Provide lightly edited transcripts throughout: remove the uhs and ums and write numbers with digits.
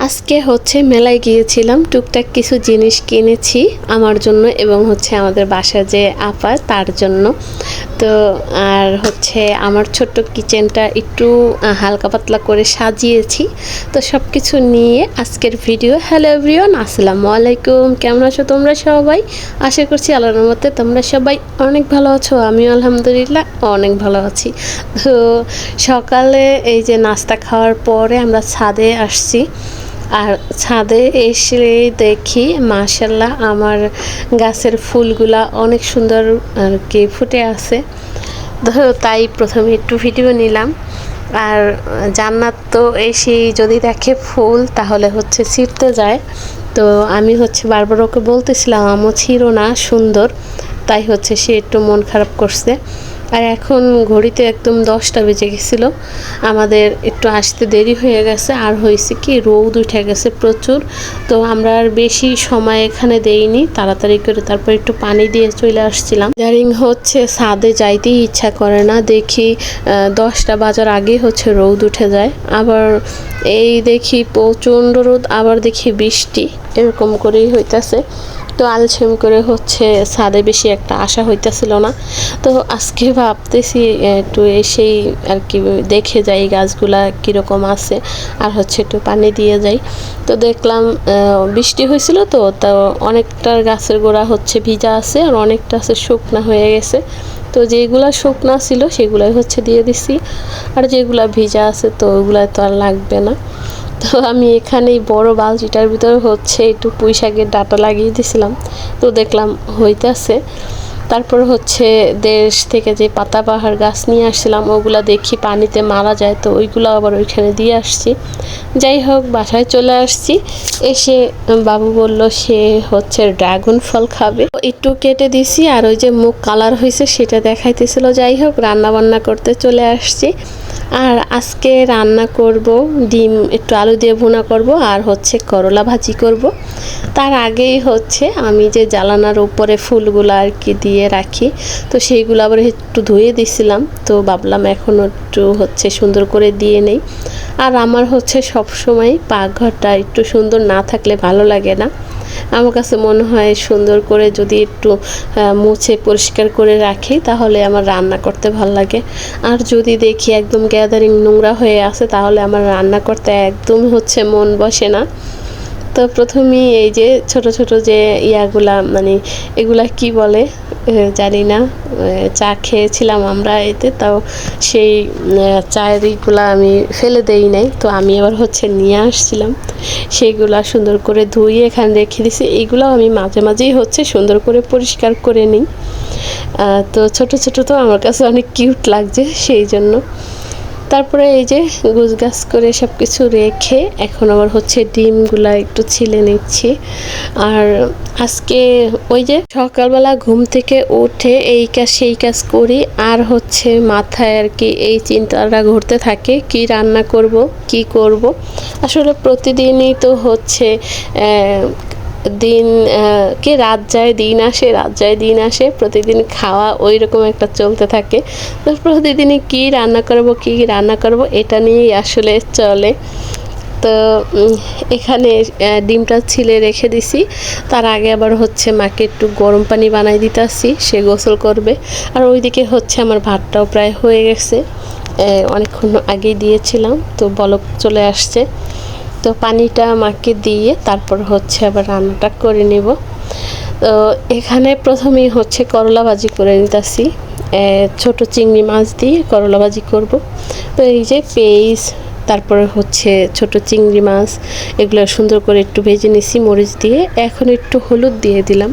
আজকে হচ্ছে মেলায় গিয়েছিলাম, টুকটাক কিছু জিনিস কিনেছি আমার জন্য এবং হচ্ছে আমাদের বাসায় যে আপা তার জন্য। তো আর হচ্ছে আমার ছোট্ট কিচেনটা একটু হালকা পাতলা করে সাজিয়েছি। তো সব কিছু নিয়ে আজকের ভিডিও। হ্যালো এভরিওয়ান, আসসালামু আলাইকুম। কেমন আছো তোমরা সবাই? আশা করছি আল্লাহর রহমতে তোমরা সবাই অনেক ভালো আছো। আমিও আলহামদুলিল্লাহ অনেক ভালো আছি। তো সকালে এই যে নাস্তা খাওয়ার পরে আমরা ছাদে আসছি, আর ছাদে এসে দেখি মাশাল্লাহ আমার গাছের ফুলগুলা অনেক সুন্দর আর কি ফুটে আছে। তো তাই প্রথমে একটু ভিডিও নিলাম। আর জান্নাত তো এসে যদি দেখে ফুল তাহলে হচ্ছে ছিঁড়তে যায়। তো আমি হচ্ছে বারবার ওকে বলতেছিলাম আমও ছিঁড়ো না, সুন্দর। তাই হচ্ছে সে একটু মন খারাপ করছে। আর এখন ঘড়িতে একদম 10টা বেজে গেছিলো, আমাদের একটু আসতে দেরি হয়ে গেছে। আর হয়েছে কি রোদ উঠে গেছে প্রচুর। তো আমরা আর বেশি সময় এখানে দেইনি, তাড়াতাড়ি করে তারপর একটু পানি দিয়ে চলে আসছিলাম। জারিং হচ্ছে ছাদে যাইতেই ইচ্ছা করে না, দেখি 10টা বাজার আগে হচ্ছে রোদ উঠে যায়। আবার এই দেখি প্রচণ্ড রোদ, আবার দেখি বৃষ্টি, এরকম করেই হইতেছে। তো আলসেম করে হচ্ছে ছাদে বেশি একটা আশা হইতেছিল না। তো আজকে ভাবতেছি একটু এসেই আর কি দেখে যাই গাছগুলা কীরকম আছে, আর হচ্ছে একটু পানি দিয়ে যাই। তো দেখলাম বৃষ্টি হয়েছিল, তো অনেকটা গাছের গোড়া হচ্ছে ভিজা আছে আর অনেকটা আছে শুকনা হয়ে গেছে। তো যেগুলা শুকনা ছিল সেগুলাই হচ্ছে দিয়ে দিছি, আর যেগুলা ভিজা আছে তো ওগুলা তো আর লাগবে না। তো আমি এখানেই বড় বালতিটার ভিতরে হচ্ছে একটু পুঁই শাকের ডাঁটা লাগিয়ে দিয়েছিলাম। তো দেখলাম হইতেছে। তারপর হচ্ছে দেশ থেকে যে পাতাবাহার গাছ নিয়ে আসছিলাম ওগুলা দেখি পানিতে মারা যায়, তো ওইগুলো আবার ওইখানে দিয়ে আসছি। যাই হোক বাসায় চলে আসছি, এসে বাবু বলল সে হচ্ছে ড্রাগন ফল খাবে, একটু কেটে দিছি। আর ওই যে মুখ কালার হয়েছে সেটা দেখাইতেছিল। যাই হোক রান্না বান্না করতে চলে আসছি। আর আজকে রান্না করব ডিম, একটু আলু দিয়ে ভুনা করব, আর হচ্ছে করলা ভাজি করব। তার আগেই হচ্ছে আমি যে জ্বালানার উপরে ফুলগুলো আর কি দিয়ে রাখি, তো সেইগুলো আবার একটু ধুয়ে দিছিলাম। তো ভাবলাম এখন একটু হচ্ছে সুন্দর করে দিয়ে নেই। আর আমার হচ্ছে সব সময় পাকঘরটা একটু সুন্দর না থাকলে ভালো লাগে না। আমার কাছে মনে হয় সুন্দর করে যদি একটু মুছে পরিষ্কার করে রাখি তাহলে আমার রান্না করতে ভালো লাগে। আর যদি দেখি একদম গ্যাদারিং নোংরা হয়ে আছে তাহলে আমার রান্না করতে একদম হচ্ছে মন বসে না। তো প্রথমেই এই যে ছোট ছোট যে ইয়াগুলা, মানে এগুলা কি বলে জানি না, চা খেয়েছিলাম আমরা এতে, তাও সেই চায়ের ইগুলা আমি ফেলে দেই নাই। তো আমি আবার হচ্ছে নিয়ে আসছিলাম, সেইগুলা সুন্দর করে ধুয়ে এখানে রেখে দিছি। এইগুলো আমি মাঝে মাঝেই হচ্ছে সুন্দর করে পরিষ্কার করে নিই। তো ছোট ছোট তো আমার কাছে অনেক কিউট লাগছে সেই জন্য। তারপরে এই যে গুছগাছ করে সব কিছু রেখে এখন আবার হচ্ছে ডিমগুলা একটু ছিলে নিচ্ছি। আর আজকে ওই যে সকালবেলা ঘুম থেকে উঠে এই কাজ সেই কাজ করি, আর হচ্ছে মাথায় আর কি এই চিন্তাটা ঘুরতে থাকে কি রান্না করব কি করব। আসলে প্রতিদিনই তো হচ্ছে দিন কি রাত যায় দিন আসে, রাত যায় দিন আসে, প্রতিদিন খাওয়া ওই রকম একটা চলতে থাকে। তো প্রতিদিনই কি রান্না করব এটা নিয়েই আসলে চলে। তো এখানে ডিমটা ছিলে রেখে দিছি। তার আগে আবার হচ্ছে মাকে একটু গরম পানি বানাই দিতেছি, সে গোসল করবে। আর ওইদিকে হচ্ছে আমার ভাতটাও প্রায় হয়ে গেছে, অনেকক্ষণ আগেই দিয়েছিলাম, তো বলক চলে আসছে। তো পানিটা মাকে দিয়ে তারপর হচ্ছে আবার রান্নাটা করে নেব। তো এখানে প্রথমেই হচ্ছে করলা ভাজি করে নিতেছি, ছোট চিংড়ি মাছ দিয়ে করলা ভাজি করব। তো এই যে পেঁয়াজ, তারপরে হচ্ছে ছোট চিংড়ি মাছ, এগুলো সুন্দর করে একটু ভেজে নিছি মরিচ দিয়ে। এখন একটু হলুদ দিয়ে দিলাম।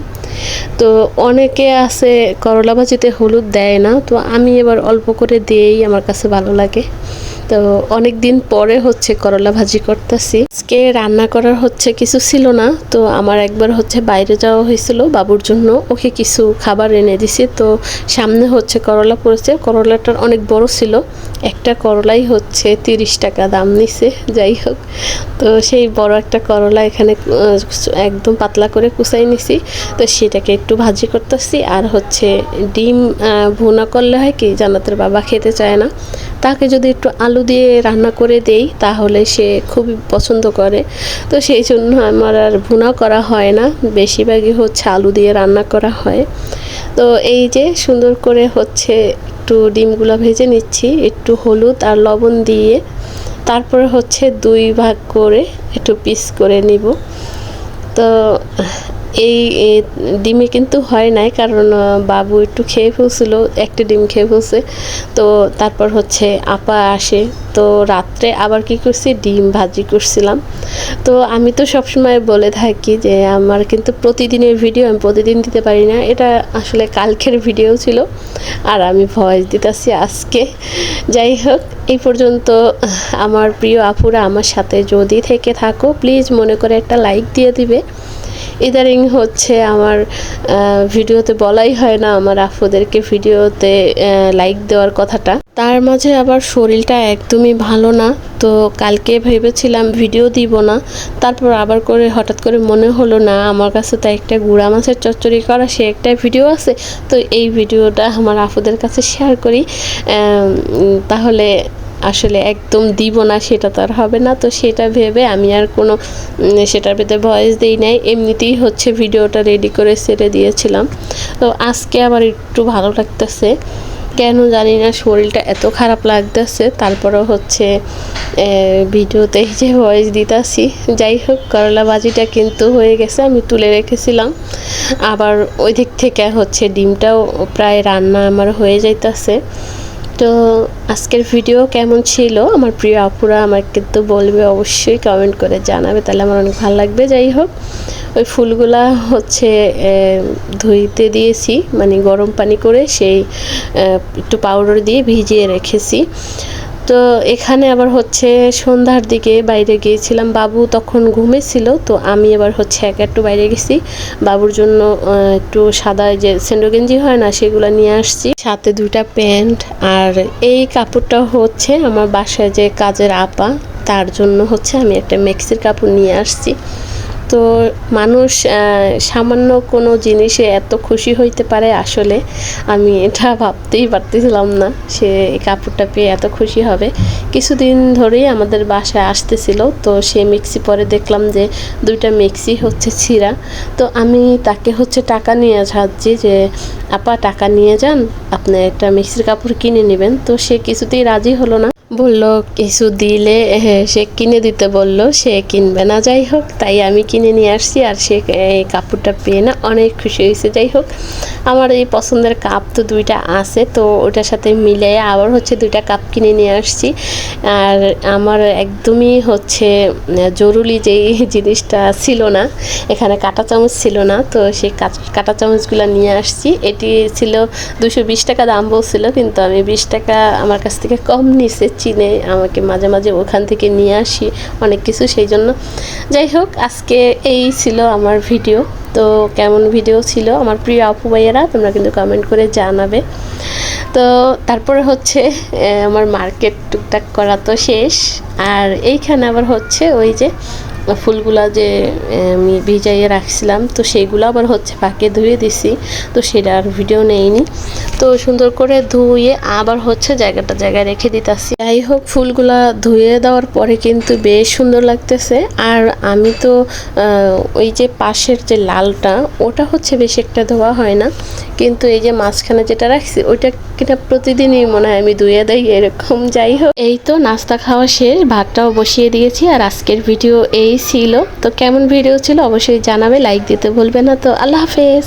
তো অনেকে আছে করলা ভাজিতে হলুদ দেয় না, তো আমি এবার অল্প করে দিয়েই আমার কাছে ভালো লাগে। তো অনেক দিন পরে হচ্ছে করলা ভাজি করতেছি। আজকে রান্না করার হচ্ছে কিছু ছিল না, তো আমার একবার হচ্ছে বাইরে যাওয়া হয়েছিল বাবুর জন্য, ওকে কিছু খাবার এনে দিছি। তো সামনে হচ্ছে করলা পড়েছে, করলাটার অনেক বড় ছিল, একটা করলাই হচ্ছে 30 টাকা দাম নিছে। যাই হোক, তো সেই বড় একটা করলা এখানে একদম পাতলা করে কুচাই নিছি। তো সেটাকে একটু ভাজি করতেছি। আর হচ্ছে ডিম ভুনা করলে হয় কি জান্নাতের বাবা খেতে চায় না, তাকে যদি একটু আলু দিয়ে রান্না করে দেই তাহলে সে খুবই পছন্দ করে। তো সেই জন্য আমার আর ভুনা করা হয় না, বেশিরভাগই হচ্ছে আলু দিয়ে রান্না করা হয়। তো এই যে সুন্দর করে হচ্ছে একটু ডিমগুলো ভেজে নিচ্ছি একটু হলুদ আর লবণ দিয়ে, তারপরে হচ্ছে 2 ভাগ করে একটু পিস করে নিব। তো এই ডিমে কিন্তু হয় নাই, কারণ বাবু একটু খেয়ে ফেলছিল, একটা ডিম খেয়ে ফেলছে। তো তারপর হচ্ছে আপা আসে, তো রাত্রে আবার কি করছি, ডিম ভাজি করছিলাম। তো আমি তো সবসময় বলে থাকি যে আমার কিন্তু প্রতিদিনের ভিডিও আমি প্রতিদিন দিতে পারি না, এটা আসলে কালকের ভিডিও ছিল আর আমি ভয়েস দিতেছি আজকে। যাই হোক, এই পর্যন্ত আমার প্রিয় আপুরা আমার সাথে যদি থেকে থাকো প্লিজ মনে করে একটা লাইক দিয়ে দিবে। ইদারিং হচ্ছে আমার ভিডিওতে বলাই হয় না আমার আপুদেরকে ভিডিওতে লাইক দেওয়ার কথাটা। তার মাঝে আবার শরীরটা একদমই ভালো না, তো কালকে ভেবেছিলাম ভিডিও দিব না, তারপর আবার করে হঠাৎ করে মনে হলো না আমার কাছে তো একটা গুঁড়া মাছের চচ্চড়ি করা সে একটা ভিডিও আছে, তো এই ভিডিওটা আমার আপুদের কাছে শেয়ার করি। তাহলে আসলে একদম দিব না সেটা তো আর হবে না, তো সেটা ভেবে আমি আর কোনো সেটার ভেতরে ভয়েস দিই নাই, এমনিতেই হচ্ছে ভিডিওটা রেডি করে ছেড়ে দিয়েছিলাম। তো আজকে আবার একটু ভালো লাগতেছে, কেন জানি না শরীরটা এত খারাপ লাগতেছে, তারপরেও হচ্ছে ভিডিওতে যে ভয়েস দিতেছি। যাই হোক, করলা ভাজিটা কিন্তু হয়ে গেছে, আমি তুলে রেখেছিলাম। আবার ওই দিক থেকে হচ্ছে ডিমটাও প্রায় রান্না আমার হয়ে যাইতেছে। তো আজকের ভিডিও কেমন ছিল আমার প্রিয় আপুরা আমাকে কিন্তু বলবে, অবশ্যই কমেন্ট করে জানাবে, তাহলে আমার অনেক ভালো লাগবে। যাই হোক, ওই ফুলগুলা হচ্ছে ধুইতে দিয়েছি, মানে গরম পানি করে সেই একটু পাউডার দিয়ে ভিজিয়ে রেখেছি। তো এখানে আবার হচ্ছে সন্ধ্যার দিকে বাইরে গিয়েছিলাম, বাবু তখন ঘুমেছিল, তো আমি আবার হচ্ছে একা একটু বাইরে গেছি, বাবুর জন্য একটু সাদা যে সেন্ডো গেঞ্জি হয় না সেগুলো নিয়ে আসছি, সাথে 2টা প্যান্ট। আর এই কাপড়টা হচ্ছে আমার বাসায় যে কাজের আপা, তার জন্য হচ্ছে আমি একটা মেক্সির কাপড় নিয়ে আসছি। তো মানুষ সামান্য কোনো জিনিসে এত খুশি হইতে পারে, আসলে আমি এটা ভাবতেই পারতেছিলাম না সে এই কাপড়টা পেয়ে এত খুশি হবে। কিছুদিন ধরেই আমাদের বাসায় আসতেছিল, তো সে মেক্সি পরে দেখলাম যে 2টা মেক্সি হচ্ছে ছিঁড়া। তো আমি তাকে হচ্ছে টাকা নিয়ে যাচ্ছি যে আপা টাকা নিয়ে যান, আপনি একটা মেক্সির কাপড় কিনে নেবেন। তো সে কিছুতেই রাজি হলো না, বলল কিছু দিলে সে কিনে দিতে বলল, সে কিনবে না। যাই হোক, তাই আমি কিনে নিয়ে আসছি, আর সে এই কাপড়টা পেয়ে না অনেক খুশি হয়েছে। যাই হোক, আমার এই পছন্দের কাপ তো 2টা আছে, তো ওটার সাথে মিলে আবার হচ্ছে 2টা কাপ কিনে নিয়ে আসছি। আর আমার একদমই হচ্ছে জরুরি যেই জিনিসটা ছিল না, এখানে কাঁটা চামচ ছিল না, তো সেই কাঁটা চামচগুলো নিয়ে আসছি। এটি ছিল 220 টাকা দাম বলছিল, কিন্তু আমি 20 টাকা আমার কাছ থেকে কম নিছে, চিনে আমাকে মাঝে মাঝে ওখান থেকে নিয়ে আসি অনেক কিছু, সেই জন্য। যাই হোক, আজকে এই ছিল আমার ভিডিও। তো কেমন ভিডিও ছিল আমার প্রিয় আপু ভাইয়েরা তোমরা কিন্তু কমেন্ট করে জানাবে। তো তারপরে হচ্ছে আমার মার্কেট টুকটাক করা তো শেষ, আর এইখানে আবার হচ্ছে ওই যে ফুলগুলা যে আমি ভিজাইয়ে রাখছিলাম, তো সেইগুলো আবার হচ্ছে পাকে ধুয়ে দিছি, তো সেটা আর ভিডিও নেইনি। তো সুন্দর করে ধুয়ে আবার হচ্ছে জায়গায় রেখে দিতেছি। যাই হোক, ফুলগুলা ধুয়ে দেওয়ার পরে কিন্তু বেশ সুন্দর লাগতেছে। আর আমি তো ওই যে পাশের যে লালটা ওটা হচ্ছে বেশি একটা ধোয়া হয় না, কিন্তু এই যে মাঝখানে যেটা রাখছি ওইটা কিনা প্রতিদিনই মনে হয় আমি ধুয়ে দেই এরকম। যাই হোক, এই তো নাস্তা খাওয়া শেষ, ভাতটাও বসিয়ে দিয়েছি। আর আজকের ভিডিও এই ছিল। তো কেমন ভিডিও ছিল অবশ্যই জানাবে, লাইক দিতে ভুলবে না। তো আল্লাহ হাফেজ।